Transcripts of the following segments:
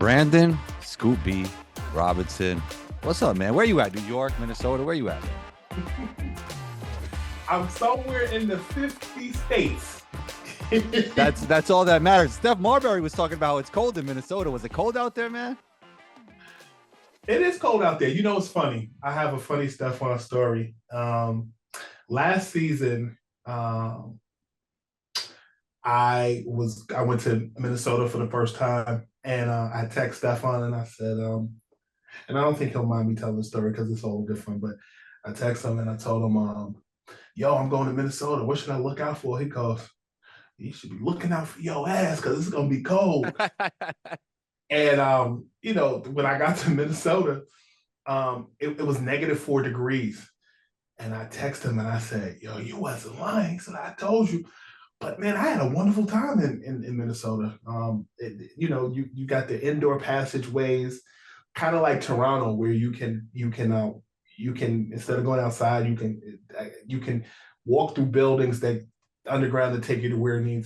Brandon Scoopy Robinson. What's up, man? Where you at? New York, Minnesota? Where you at? I'm somewhere in the 50 states. That's all that matters. Steph Marbury was talking about how it's cold in Minnesota. Was it cold out there, man? It is cold out there. You know, it's funny. I have a funny Stephon story. Last season, I went to Minnesota for the first time, and I text Stephon and I said, and I don't think he'll mind me telling the story because it's all different, but I text him and I told him, yo, I'm going to Minnesota. What should I look out for? He goes, you should be looking out for your ass because it's gonna be cold. And when I got to Minnesota, it was -4 degrees. And I texted him and I said, yo, you wasn't lying. So I told you. But man, I had a wonderful time in Minnesota. You got the indoor passageways, kind of like Toronto, where you can instead of going outside, you can walk through buildings that underground that take you to where you need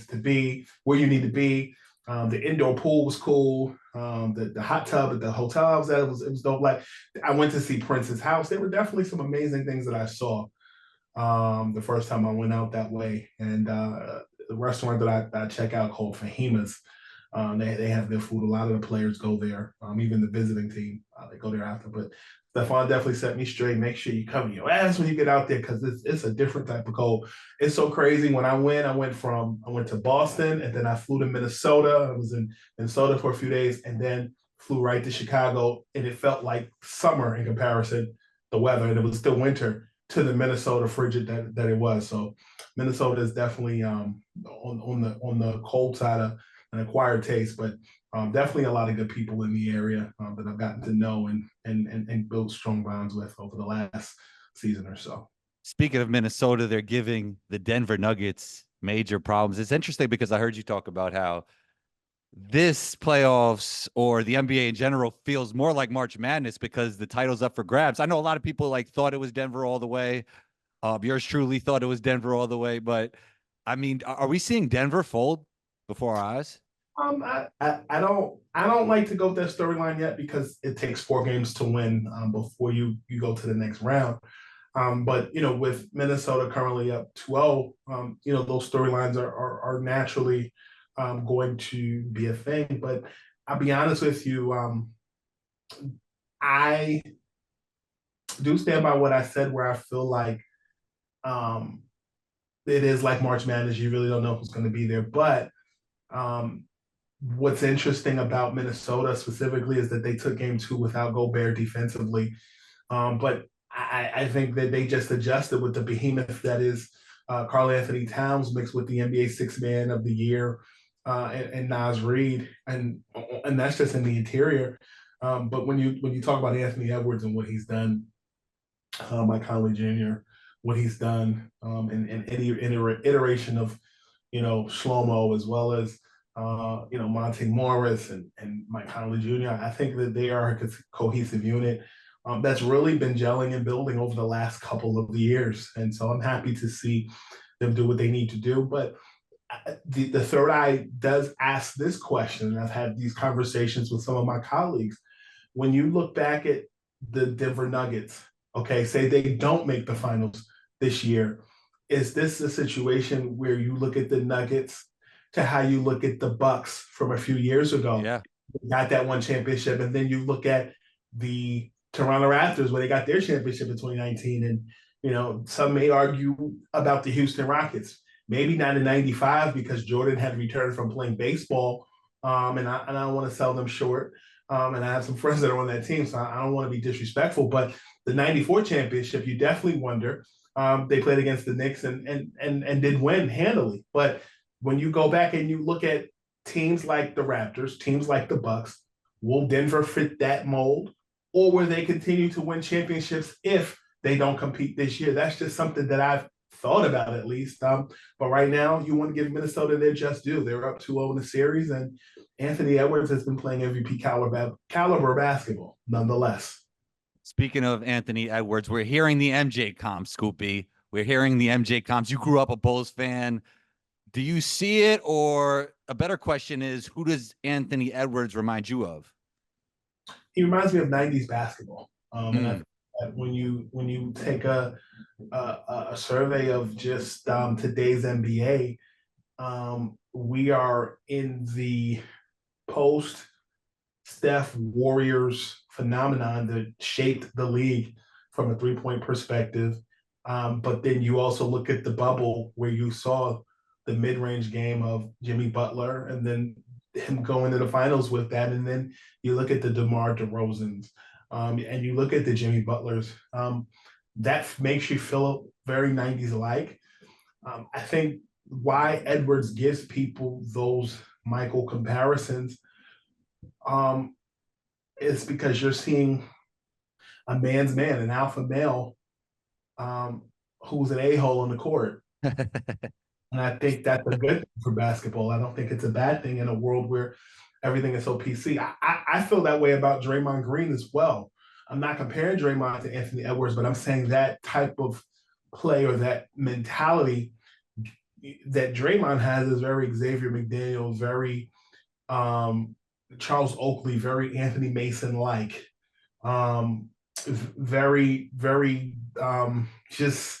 to be. The indoor pool was cool. The hot tub at the hotel I was at, it was dope. Like, I went to see Prince's house. There were definitely some amazing things that I saw the first time I went out that way. And the restaurant that I check out called Fahima's, they have good food. A lot of the players go there. Even the visiting team, they go there after. But Stephon definitely set me straight. Make sure you cover your ass when you get out there because it's a different type of cold. It's so crazy. When I went to Boston and then I flew to Minnesota. I was in Minnesota for a few days and then flew right to Chicago. And it felt like summer in comparison, the weather, and it was still winter to the Minnesota frigid that it was. So Minnesota is definitely on the cold side of an acquired taste, but definitely a lot of good people in the area that I've gotten to know and build strong bonds with over the last season or so. Speaking of Minnesota, they're giving the Denver Nuggets major problems. It's interesting because I heard you talk about how this playoffs or the NBA in general feels more like March Madness because the title's up for grabs. I know a lot of people thought it was Denver all the way. Yours truly thought it was Denver all the way, but I mean, are we seeing Denver fold before our eyes? I don't like to go with that storyline yet because it takes 4 games to win before you go to the next round. But with Minnesota currently up 2-0, those storylines are naturally going to be a thing. But I'll be honest with you, I do stand by what I said, where I feel like it is like March Madness. You really don't know who's going to be there. But what's interesting about Minnesota specifically is that they took game 2 without Gobert defensively. But I think that they just adjusted with the behemoth that is Karl Anthony Towns mixed with the NBA Sixth Man of the Year and Naz Reid, and that's just in the interior. But when you talk about Anthony Edwards and what he's done, Mike Conley Jr., what he's done in any iteration of Shlomo, as well as Monte Morris and Mike Conley Jr. I think that they are a cohesive unit that's really been gelling and building over the last couple of years. And so I'm happy to see them do what they need to do. But the third eye does ask this question, and I've had these conversations with some of my colleagues. When you look back at the Denver Nuggets, okay, say they don't make the finals this year, is this a situation where you look at the Nuggets to how you look at the Bucks from a few years ago? Yeah. They got that one championship, and then you look at the Toronto Raptors where they got their championship in 2019, and some may argue about the Houston Rockets. Maybe not in '95 because Jordan had returned from playing baseball, and I don't want to sell them short. And I have some friends that are on that team, so I don't want to be disrespectful. But the '94 championship, you definitely wonder. They played against the Knicks and did win handily. But when you go back and you look at teams like the Raptors, teams like the Bucks, will Denver fit that mold? Or will they continue to win championships if they don't compete this year? That's just something that I've thought about, at least. But right now, you want to give Minnesota their just due. They're up 2-0 in the series, and Anthony Edwards has been playing MVP caliber basketball, nonetheless. Speaking of Anthony Edwards, we're hearing the MJ comps, Scoopy. We're hearing the MJ comps. You grew up a Bulls fan. Do you see it? Or a better question is, who does Anthony Edwards remind you of? he reminds me of '90s basketball. And I Mm. think that when you take a survey of just today's NBA, we are in the post Steph Warriors phenomenon that shaped the league from a 3 point perspective. But then you also look at the bubble where you saw the mid range game of Jimmy Butler and then him going to the finals with that. And then you look at the DeMar DeRozans and you look at the Jimmy Butlers. That makes you feel very 90s like. I think why Edwards gives people those Michael comparisons um, is because you're seeing a man's man, an alpha male, um, who's an a-hole on the court. And I think that's a good thing for basketball. I don't think it's a bad thing in a world where everything is so PC. I feel that way about Draymond Green as well. I'm not comparing Draymond to Anthony Edwards, but I'm saying that type of play or that mentality that Draymond has is very Xavier McDaniel, very um, Charles Oakley, very Anthony Mason like, very just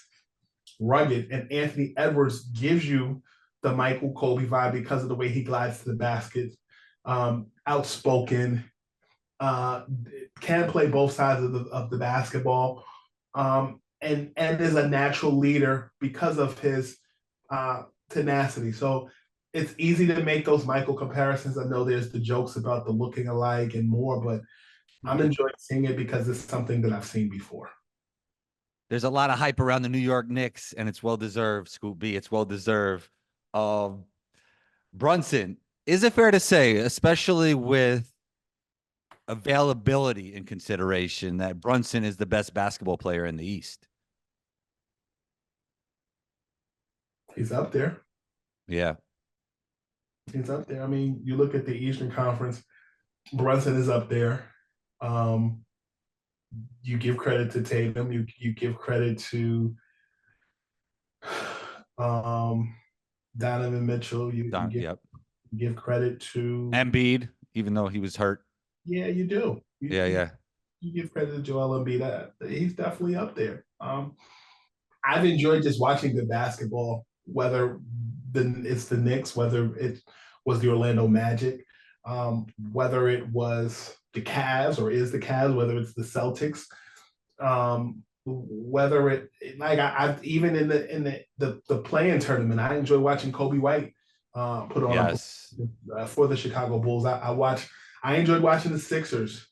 rugged. And Anthony Edwards gives you the Michael Kobe vibe because of the way he glides to the basket, outspoken, uh, can play both sides of the basketball, and is a natural leader because of his tenacity. So it's easy to make those Michael comparisons. I know there's the jokes about the looking alike and more, but I'm enjoying seeing it because it's something that I've seen before. There's a lot of hype around the New York Knicks, and it's well deserved, Scoop B. It's well deserved. Um, Brunson, is it fair to say, especially with availability in consideration, that Brunson is the best basketball player in the East? He's up there. Yeah. He's up there. I mean, you look at the Eastern Conference, Brunson is up there. Um, you give credit to Tatum. You give credit to um, Donovan Mitchell. Yep. You give credit to Embiid, even though he was hurt. yeah, you do. Yeah, yeah. You give credit to Joel Embiid. He's definitely up there. I've enjoyed just watching the basketball, whether it's the Knicks, whether it was the Orlando Magic, whether it was the Cavs or is the Cavs, whether it's the Celtics, whether it like I've even in the playing tournament, I enjoy watching Kobe White put on Yes. for the Chicago Bulls. I enjoyed watching the Sixers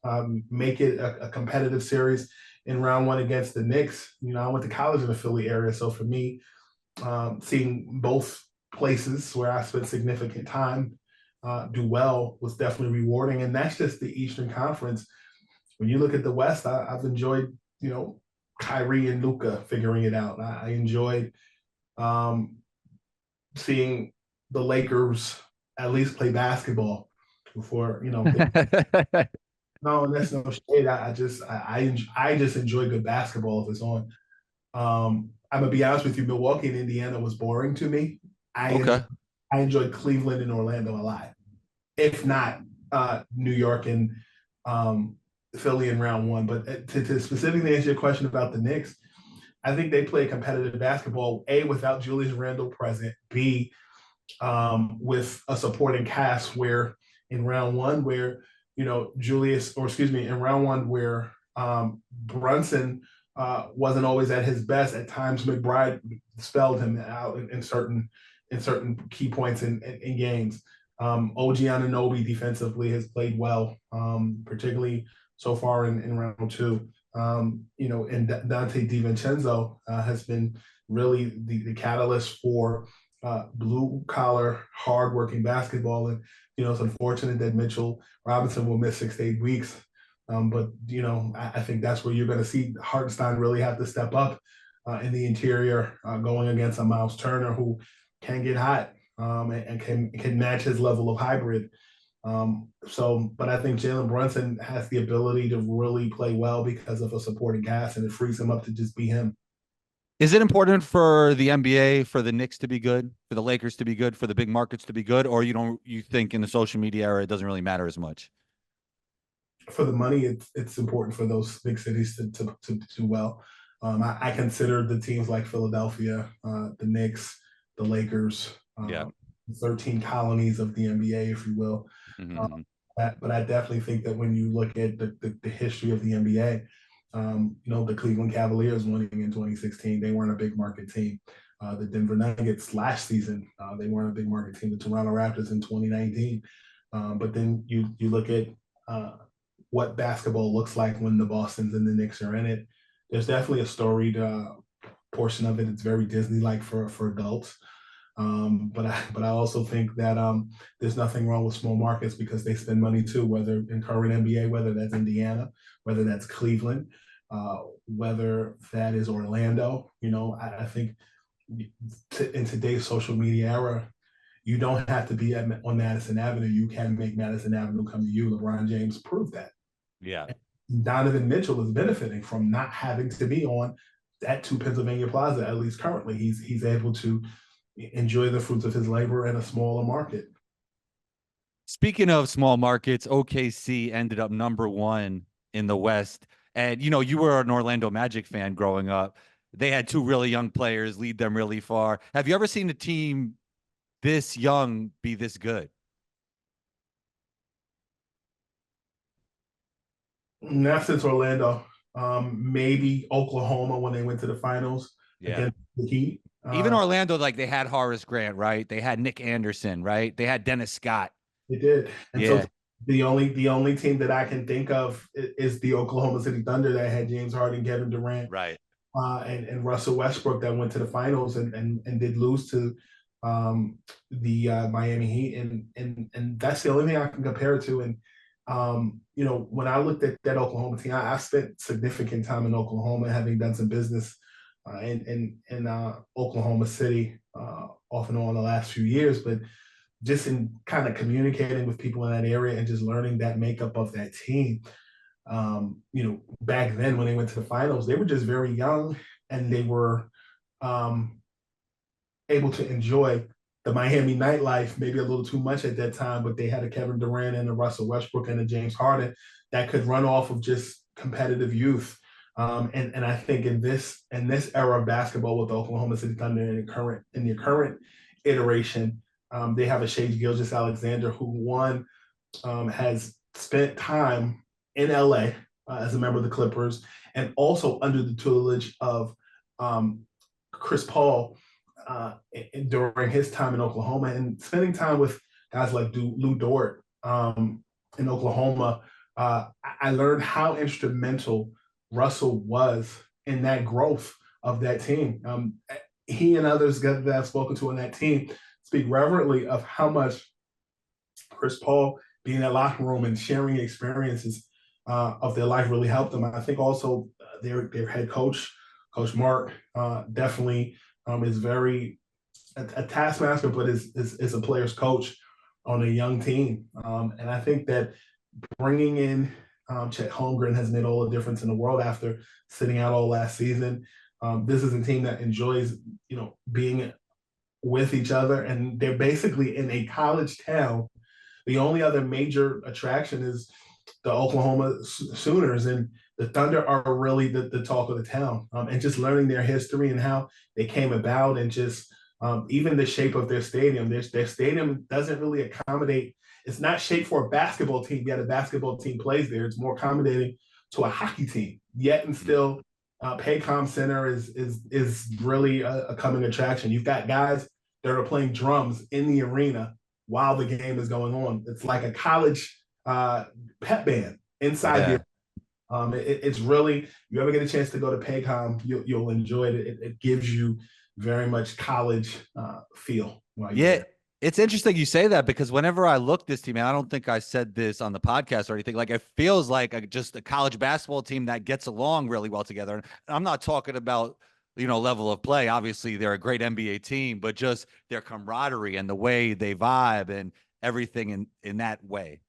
make it a competitive series in round one against the Knicks. You know, I went to college in the Philly area, so for me, seeing both places where I spent significant time do well was definitely rewarding. And that's just the Eastern Conference. When you look at the West, I've enjoyed, Kyrie and Luka figuring it out. I enjoyed seeing the Lakers at least play basketball before, no, that's no shade. I just enjoy good basketball if it's on. I'm gonna be honest with you, Milwaukee and Indiana was boring to me. I enjoy, Okay. I enjoyed Cleveland and Orlando a lot, if not New York and um, Philly in round one. But to specifically answer your question about the Knicks, I think they play competitive basketball. A, without Julius Randle present. B, with a supporting cast where in round one where in round one where Brunson wasn't always at his best. At times, McBride spelled him out in certain key points in games. OG Anunoby defensively has played well, particularly so far in round two. And Dante DiVincenzo has been really the catalyst for blue collar, hardworking basketball. And it's unfortunate that Mitchell Robinson will miss 6 to 8 weeks. But I think that's where you're going to see Hartenstein really have to step up in the interior, going against a Miles Turner who can get hot and can match his level of hybrid. But I think Jalen Brunson has the ability to really play well because of a supporting cast, and it frees him up to just be him. Is it important for the NBA, for the Knicks to be good, for the Lakers to be good, for the big markets to be good, or you think in the social media era it doesn't really matter as much? for the money, it's important for those big cities to do well. I consider the teams like Philadelphia, the Knicks, the Lakers, Yeah. 13 colonies of the NBA, if you will. Uh, Mm-hmm. but I definitely think that when you look at the history of the NBA, the Cleveland Cavaliers winning in 2016, they weren't a big market team. The Denver Nuggets last season, they weren't a big market team. The Toronto Raptors in 2019. But then you look at what basketball looks like when the Bostons and the Knicks are in it. There's definitely a storied portion of it. It's very Disney-like for adults. But I also think that there's nothing wrong with small markets because they spend money too, whether in current NBA, whether that's Indiana, whether that's Cleveland, whether that is Orlando. I think in today's social media era, you don't have to be on Madison Avenue. You can make Madison Avenue come to you. LeBron James proved that. Yeah. Donovan Mitchell is benefiting from not having to be on that 2 Pennsylvania Plaza, at least currently. He's able to enjoy the fruits of his labor in a smaller market. Speaking of small markets, OKC ended up #1 in the West. And, you were an Orlando Magic fan growing up. They had two really young players lead them really far. Have you ever seen a team this young be this good? Not since Orlando. Maybe Oklahoma when they went to the finals Yeah. against the Heat. Even Orlando, like they had Horace Grant, right? They had Nick Anderson, right? They had Dennis Scott. They did. And so Yeah. the only team that I can think of is the Oklahoma City Thunder that had James Harden, Kevin Durant, Right. and Russell Westbrook that went to the finals and did lose to the Miami Heat, and that's the only thing I can compare it to. And when I looked at that Oklahoma team, I spent significant time in Oklahoma, having done some business in Oklahoma City off and on the last few years, but just in kind of communicating with people in that area and just learning that makeup of that team. Back then when they went to the finals, they were just very young and they were um, able to enjoy the Miami nightlife, maybe a little too much at that time, but they had a Kevin Durant and a Russell Westbrook and a James Harden that could run off of just competitive youth. And I think in this era of basketball with the Oklahoma City Thunder in the current iteration, they have a Shai Gilgeous-Alexander who has spent time in LA as a member of the Clippers and also under the tutelage of Chris Paul during his time in Oklahoma and spending time with guys like Lou Dort in Oklahoma. I learned how instrumental Russell was in that growth of that team. He and others that I've spoken to on that team speak reverently of how much Chris Paul being in that locker room and sharing experiences of their life really helped them. I think also their head coach, Coach Mark, definitely is very a taskmaster, but is a player's coach on a young team. And I think that bringing in Chet Holmgren has made all the difference in the world after sitting out all last season. This is a team that enjoys, being with each other, and they're basically in a college town. The only other major attraction is the Oklahoma Sooners, and the Thunder are really the talk of the town. And just learning their history and how they came about, and just even the shape of their stadium. Their stadium doesn't really accommodate. It's not shaped for a basketball team, yet a basketball team plays there. It's more accommodating to a hockey team. Yet and still, Paycom Center is really a coming attraction. You've got guys that are playing drums in the arena while the game is going on. It's like a college pep band inside Yeah. it's really, you ever get a chance to go to Paycom, you'll enjoy it. It gives you very much college feel while you're Yeah. there. It's interesting you say that because whenever I look this team, and I don't think I said this on the podcast or anything, like it feels like just a college basketball team that gets along really well together. And I'm not talking about, level of play. Obviously, they're a great NBA team, but just their camaraderie and the way they vibe and everything in that way.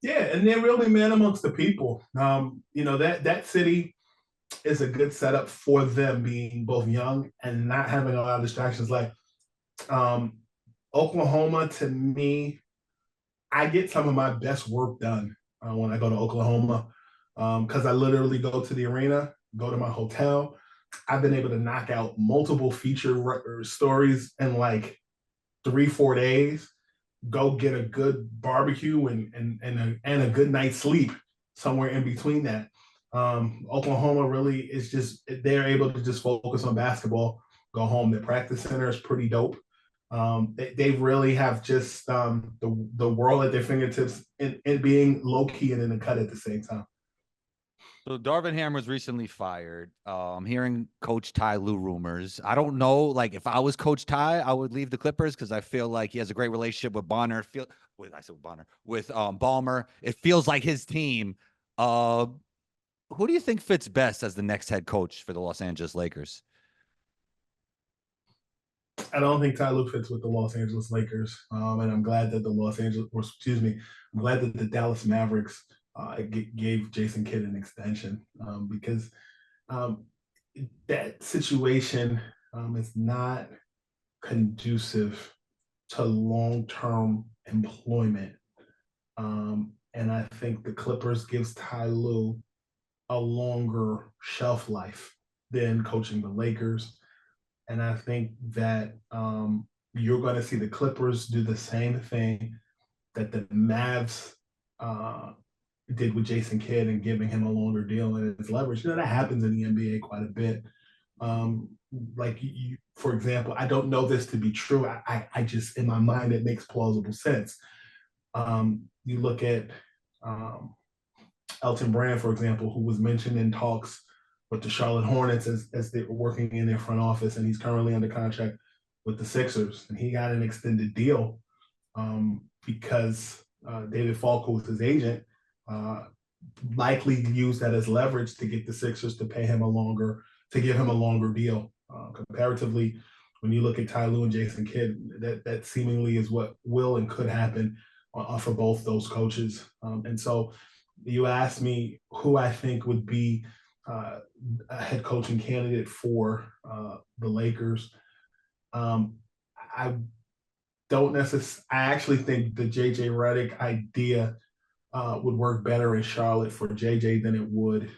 Yeah, and they're really man amongst the people. That city is a good setup for them being both young and not having a lot of distractions. Like Oklahoma, to me, I get some of my best work done when I go to Oklahoma because I literally go to the arena, go to my hotel. I've been able to knock out multiple feature stories in like 3 4 days. Go get a good barbecue and a good night's sleep somewhere in between that. Oklahoma really is just they're able to just focus on basketball, go home. Their practice center is pretty dope. They really have just the world at their fingertips and being low key and in the cut at the same time. So Darvin Ham was recently fired. Hearing Coach Ty Lue rumors. I don't know, like if I was Coach Ty, I would leave the Clippers because I feel like he has a great relationship with Bonner. With Ballmer. It feels like his team. Who do you think fits best as the next head coach for the Los Angeles Lakers? I don't think Ty Lue fits with the Los Angeles Lakers, and I'm glad that I'm glad that the Dallas Mavericks gave Jason Kidd an extension because um, that situation is not conducive to long-term employment. And I think the Clippers gives Ty Lue a longer shelf life than coaching the Lakers. And I think that you're going to see the Clippers do the same thing that the Mavs uh, did with Jason Kidd and giving him a longer deal and his leverage. That happens in the NBA quite a bit. Um, for example, I don't know this to be true. I just, in my mind, it makes plausible sense. You look at um, Elton Brand, for example, who was mentioned in talks with the Charlotte Hornets as they were working in their front office, and he's currently under contract with the Sixers, and he got an extended deal because David Falk, who was his agent, uh, likely used that as leverage to get the Sixers to give him a longer deal. Comparatively, when you look at Ty Lue and Jason Kidd, that seemingly is what will and could happen for both those coaches. And so you asked me who I think would be uh, a head coaching candidate for the Lakers. Um, I don't necessarily. I actually think the JJ Redick idea would work better in Charlotte for JJ than it would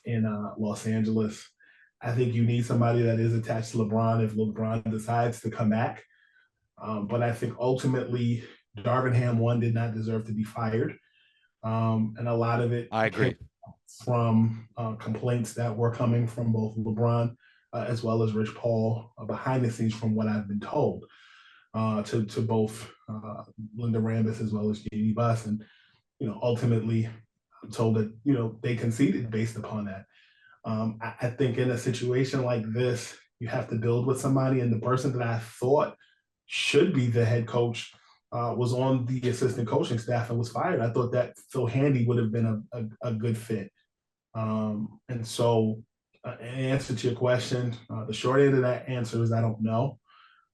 in Los Angeles. I think you need somebody that is attached to LeBron if LeBron decides to come back. But I think ultimately, Darvin Ham, one, did not deserve to be fired. And a lot of it I came agree. from complaints that were coming from both LeBron as well as Rich Paul behind the scenes, from what I've been told, to both Linda Rambis as well as JD Buss. And, ultimately, I'm told that, they conceded based upon that. I think in a situation like this, you have to build with somebody. And the person that I thought should be the head coach was on the assistant coaching staff and was fired. I thought that Phil Handy would have been a good fit. And so, in answer to your question, the short end of that answer is I don't know.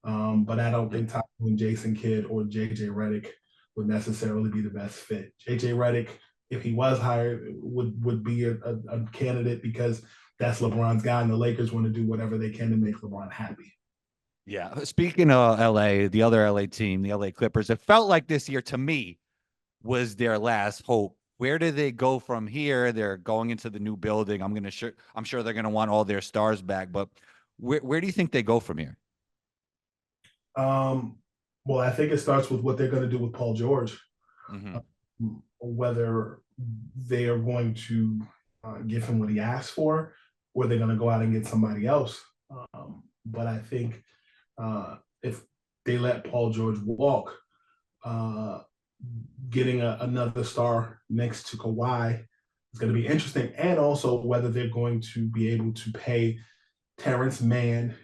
But I don't think Tyler and Jason Kidd or JJ Redick would necessarily be the best fit. JJ Redick, if he was hired, would be a candidate because that's LeBron's guy, and the Lakers want to do whatever they can to make LeBron happy. Yeah. Speaking of LA, the other LA team, the LA Clippers, it felt like this year to me was their last hope. Where do they go from here? They're going into the new building. I'm sure they're gonna want all their stars back, but where do you think they go from here? Um, well, I think it starts with what they're going to do with Paul George, Mm-hmm. whether they are going to give him what he asked for, or they're going to go out and get somebody else. But I think if they let Paul George walk, uh, getting another star next to Kawhi is going to be interesting, and also whether they're going to be able to pay Terrence Mann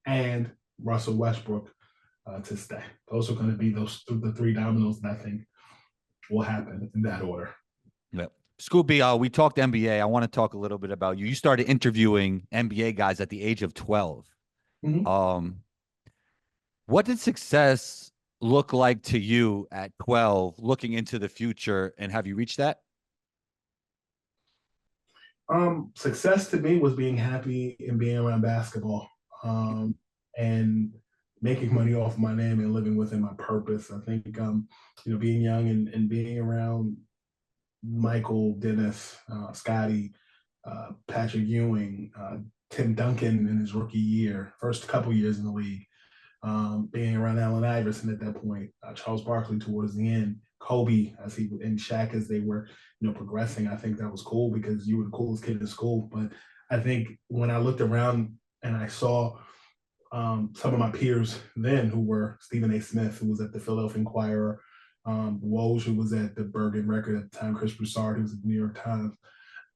and Russell Westbrook to stay. Those are going to be the three dominoes that I think will happen in that order. Yep. Scoopy, we talked NBA. I want to talk a little bit about you. You started interviewing NBA guys at the age of 12. Mm-hmm. Um, what did success look like to you at 12, looking into the future, and have you reached that? Success to me was being happy and being around basketball, and making money off my name and living within my purpose. I think, being young and being around Michael, Dennis, Scotty, Patrick Ewing, Tim Duncan in his rookie year, first couple years in the league, being around Allen Iverson at that point, Charles Barkley towards the end, Kobe as he and Shaq as they were, progressing. I think that was cool because you were the coolest kid in school. But I think when I looked around and I saw some of my peers then who were Stephen A. Smith, who was at the Philadelphia Inquirer, Woj, who was at the Bergen Record at the time, Chris Broussard, who was at the New York Times.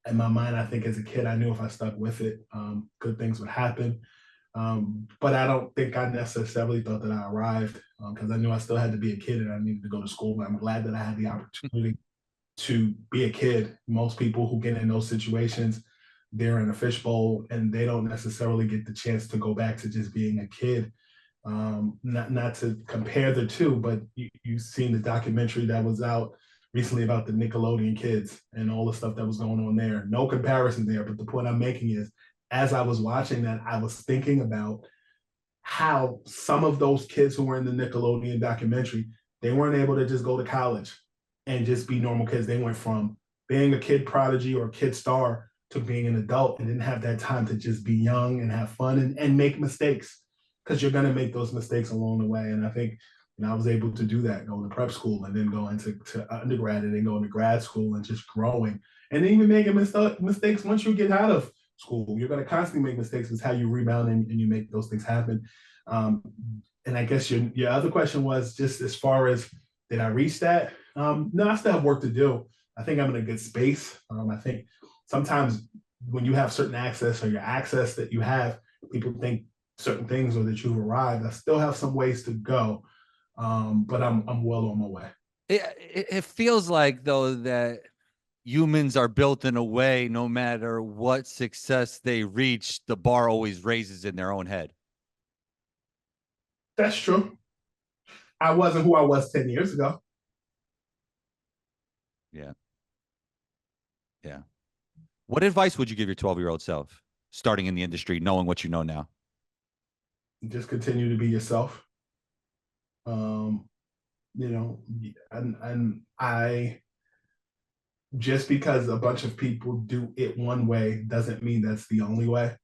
In my mind, I think as a kid, I knew if I stuck with it, good things would happen. But I don't think I necessarily thought that I arrived because I knew I still had to be a kid and I needed to go to school. But I'm glad that I had the opportunity to be a kid. Most people who get in those situations, they're in a fishbowl and they don't necessarily get the chance to go back to just being a kid. Not to compare the two, but you've seen the documentary that was out recently about the Nickelodeon kids and all the stuff that was going on there. No comparison there, but the point I'm making is, as I was watching that, I was thinking about how some of those kids who were in the Nickelodeon documentary, they weren't able to just go to college and just be normal kids. They went from being a kid prodigy or a kid star to being an adult and didn't have that time to just be young and have fun and make mistakes because you're going to make those mistakes along the way. And I think I was able to do that, going to prep school and then going to undergrad and then going to grad school and just growing and even making mistakes once you get out of school. You're going to constantly make mistakes. It's how you rebound and you make those things happen. And I guess your other question was just as far as did I reach that? No, I still have work to do. I think I'm in a good space. I think sometimes when you have certain access or your access that you have, people think certain things or that you've arrived. I still have some ways to go, but I'm well on my way. It feels like though that humans are built in a way, no matter what success they reach, the bar always raises in their own head. That's true. I wasn't who I was 10 years ago. Yeah. Yeah. What advice would you give your 12-year-old self starting in the industry, knowing what you know now? Just continue to be yourself. Um, and I just because a bunch of people do it one way doesn't mean that's the only way.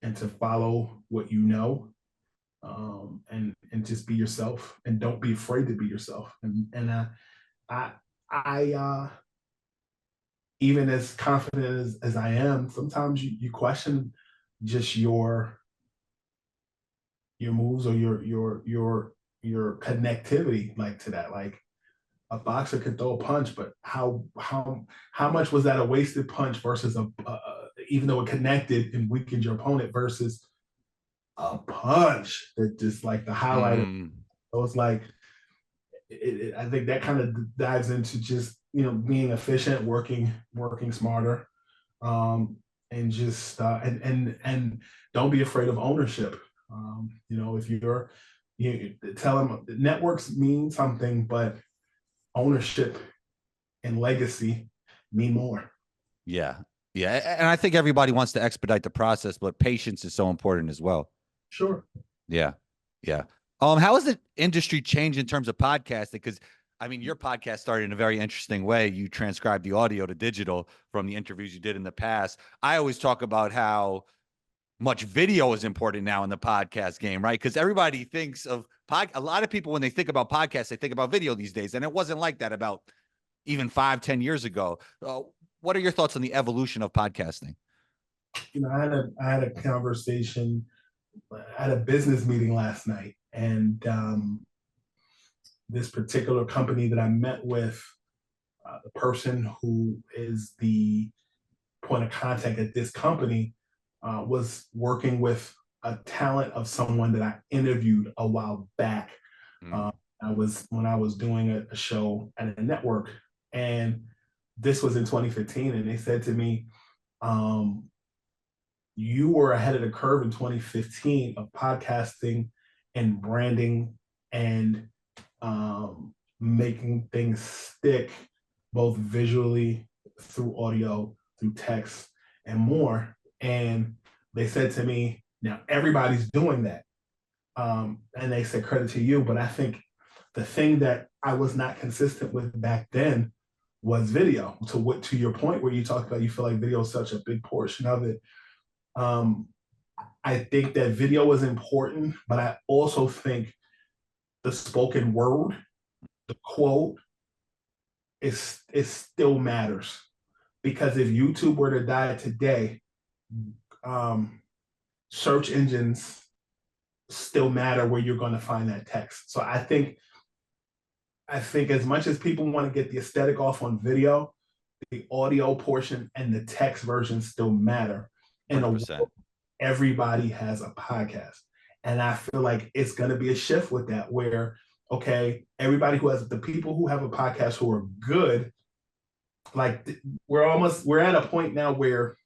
And to follow what you know, and just be yourself, and don't be afraid to be yourself. I even as confident as I am, sometimes you question just your moves or your connectivity like to that. Like a boxer could throw a punch, but how much was that a wasted punch versus even though it connected and weakened your opponent versus a punch that just like the highlight. So it's like I think that kind of dives into just being efficient, working smarter, and just and don't be afraid of ownership. If you tell them networks mean something, but ownership and legacy mean more. Yeah. Yeah. And I think everybody wants to expedite the process, but patience is so important as well. Sure. Yeah. Yeah. How has the industry changed in terms of podcasting? Because I mean, your podcast started in a very interesting way. You transcribed the audio to digital from the interviews you did in the past. I always talk about how much video is important now in the podcast game, right? Because everybody thinks of a lot of people when they think about podcasts, they think about video these days, and it wasn't like that about even 5-10 years ago. What are your thoughts on the evolution of podcasting? I had a conversation. I had a business meeting last night, and this particular company that I met with, the person who is the point of contact at this company was working with a talent of someone that I interviewed a while back. I was doing a show at a network, and this was in 2015, and they said to me, you were ahead of the curve in 2015 of podcasting and branding and making things stick both visually, through audio, through text, and more. And they said to me, now everybody's doing that. And they said, credit to you. But I think the thing that I was not consistent with back then was video. To your point where you talked about, you feel like video is such a big portion of it. Um, I think that video is important, but I also think the spoken word, the quote, it still matters, because if YouTube were to die today, um, search engines still matter where you're going to find that text. So I think as much as people want to get the aesthetic off on video, the audio portion and the text version still matter. And 100%. everybody has a podcast. And I feel like it's going to be a shift with that, where, okay, everybody who has, the people who have a podcast who are good, like we're at a point now where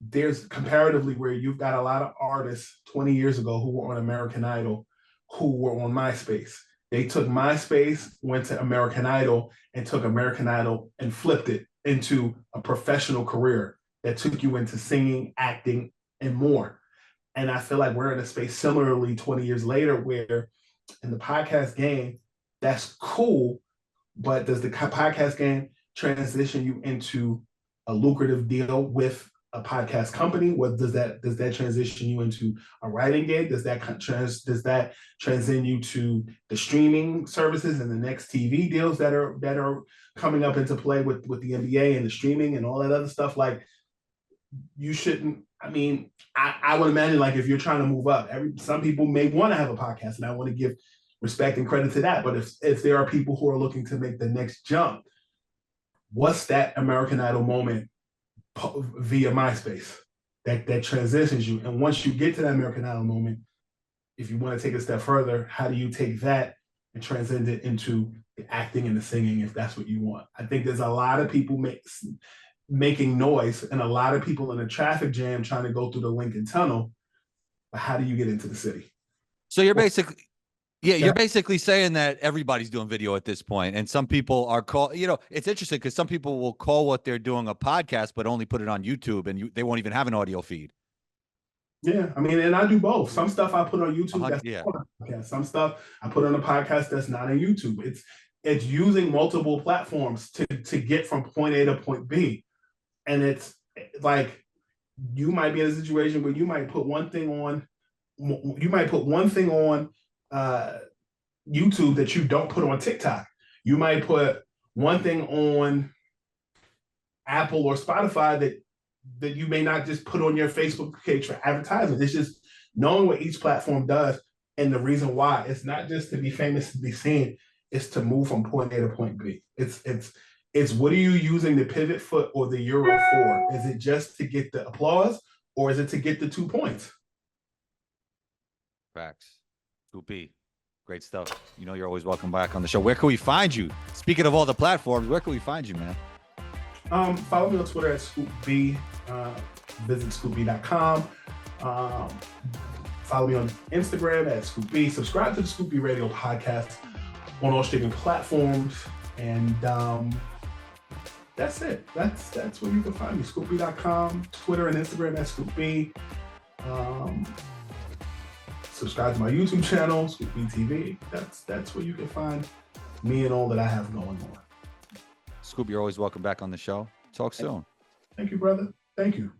there's comparatively, where you've got a lot of artists 20 years ago who were on American Idol, who were on MySpace. They took MySpace, went to American Idol, and took American Idol and flipped it into a professional career that took you into singing, acting, and more. And I feel like we're in a space similarly 20 years later, where in the podcast game, that's cool, but does the podcast game transition you into a lucrative deal with a podcast company? What does that transition you into a writing gig? Does that transition you to the streaming services and the next TV deals that are coming up into play with the NBA and the streaming and all that other stuff? Like, you shouldn't. I mean, I would imagine, like, if you're trying to move up, some people may want to have a podcast, and I want to give respect and credit to that. But if there are people who are looking to make the next jump, what's that American Idol moment via MySpace that transitions you? And once you get to that American Idol moment, if you want to take a step further, how do you take that and transcend it into the acting and the singing, if that's what you want? I think there's a lot of people making noise, and a lot of people in a traffic jam trying to go through the Lincoln Tunnel. But how do you get into the city? So you're basically, yeah, you're basically saying that everybody's doing video at this point, and some people are it's interesting because some people will call what they're doing a podcast, but only put it on YouTube, and they won't even have an audio feed. Yeah, I mean, and I do both. Some stuff I put on YouTube, that's yeah. on a podcast. Some stuff I put on a podcast that's not on YouTube. It's using multiple platforms to get from point A to point B. And it's like, you might be in a situation where you might put one thing on YouTube that you don't put on TikTok. You might put one thing on Apple or Spotify that you may not just put on your Facebook page for advertising. It's just knowing what each platform does, and the reason why. It's not just to be famous, to be seen. It's to move from point A to point B. It's what are you using the pivot foot or the euro for? Is it just to get the applause, or is it to get the 2 points? Facts. Scoopy, great stuff. You're always welcome back on the show. Where can we find you? Speaking of all the platforms, where can we find you, man? Follow me on Twitter at ScoopB. Visit Scoopy.com. Follow me on Instagram at ScoopB. Subscribe to the Scoopy Radio podcast on all streaming platforms. And that's it. That's where you can find me. Scoopy.com, Twitter and Instagram at ScoopB. Subscribe to my YouTube channel, Scoopy TV. That's where you can find me and all that I have going on. Scoop, you're always welcome back on the show. Talk soon. Thank you, brother. Thank you.